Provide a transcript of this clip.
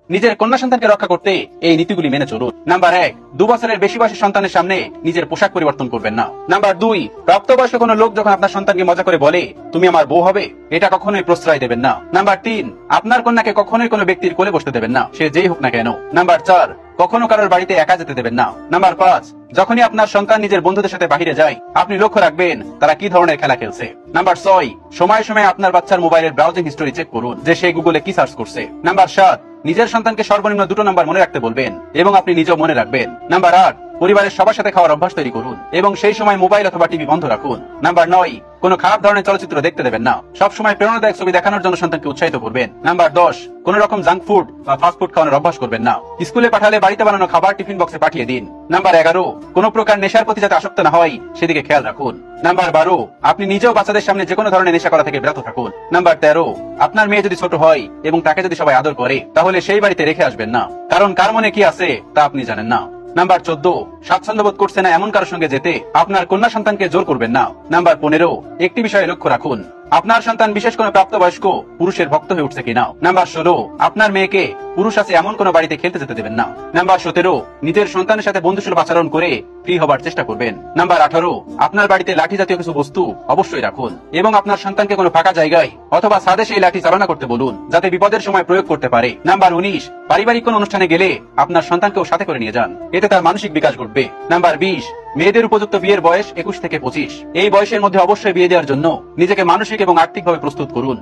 নিজের কন্যা সন্তানকে রক্ষা করতে এই নীতিগুলি মেনে চলুন। নাম্বার 1, 2 বছরের বেশি বয়সী সন্তানের সামনে নিজের পোশাক পরিবর্তন করবেন না। নাম্বার 2, প্রাপ্তবয়স্ক কোনো লোক যখন আপনার সন্তানকে মজা করে বলে তুমি আমার বউ হবে, এটা কখনোই প্রশ্রয় দেবেন না। নাম্বার 3, আপনার কন্যাকে কখনোই কোনো ব্যক্তির কোলে বসতে দেবেন না, সে যেই হোক না কেন। নাম্বার 4, কখনো কারোর বাড়িতে একা যেতে দেবেন না। নাম্বার 5, যখনই আপনার সন্তান নিজের বন্ধুদের সাথে বাহিরে যায় আপনি লক্ষ্য রাখবেন তারা কি ধরনের খেলা খেলছে। নাম্বার 6, সময় সময় আপনার বাচ্চার মোবাইলের ব্রাউজিং হিস্টোরি চেক করুন যে সে গুগলে কি সার্চ করছে। নাম্বার 7, নিজের সন্তানকে সর্বনিম্ন 2টো নাম্বার মনে রাখতে বলবেন এবং আপনি নিজেও মনে রাখবেন। নাম্বার 8, পরিবারের সবার সাথে খাওয়ার অভ্যাস তৈরি করুন এবং সেই সময় মোবাইল অথবা টিভি বন্ধ রাখুন। নাম্বার 9, কোনো খারাপ ধরনের চলচ্চিত্র দেখতে দেবেন না, সবসময় প্রেরণাদায়ক ছবি দেখানোর জন্য সন্তানকে উৎসাহিত করবেন। নাম্বার 10, কোন রকম জাঙ্ক ফুড বা ফাস্ট ফুড খাওয়ানোর অভ্যাস করবেন না, স্কুলে পাঠালে বাড়িতে বানানো খাবার টিফিন বক্সে পাঠিয়ে দিন। নাম্বার 11, কোন প্রকার নেশার প্রতি যাতে আসক্ত না হয় সেদিকে খেয়াল রাখুন। নাম্বার 12, আপনি নিজেও বাচ্চাদের সামনে যে কোনো ধরনের নেশা করা থেকে বিরত থাকুন। নাম্বার 13, আপনার মেয়ে যদি ছোট হয় এবং তাকে যদি সবাই আদর করে তাহলে সেই বাড়িতে রেখে আসবেন না, কারণ কার মনে কি আছে তা আপনি জানেন না। নাম্বার 14, স্বাচ্ছন্দ্য বোধ করছে না এমন কারোর সঙ্গে যেতে আপনার কন্যা সন্তানকে জোর করবেন না। নাম্বার 15, একটি বিষয়ে লক্ষ্য রাখুন, আপনার সন্তান বিশেষ কোনো প্রাপ্তবয়স্ক পুরুষের ভক্ত হয়ে উঠছে কিনা। নাম্বার 16, আপনার মেয়েকে পুরুষ আছে এমন কোনো বাড়িতে খেলতে যেতে দেবেন না। নাম্বার 17, নিজের সন্তানের সাথে বন্ধুসুলভ আচরণ করে ফ্রি হবার চেষ্টা করবেন। নাম্বার 18, আপনার বাড়িতে লাঠি জাতীয় কিছু বস্তু অবশ্যই রাখুন এবং আপনার সন্তানকে কোনো ফাঁকা জায়গায় অথবা ছাদে সেই লাঠি চালনা করতে বলুন যাতে বিপদের সময় প্রয়োগ করতে পারে। নাম্বার 19, পারিবারিক কোন অনুষ্ঠানে গেলে আপনার সন্তানকেও সাথে করে নিয়ে যান, এতে তার মানসিক বিকাশ ঘটবে। নাম্বার 20, মেয়েদের উপযুক্ত বিয়ের বয়স 21 থেকে 25, এই বয়সের মধ্যে অবশ্যই বিয়ে দেওয়ার জন্য নিজেকে মানসিক এবং আর্থিকভাবে প্রস্তুত করুন।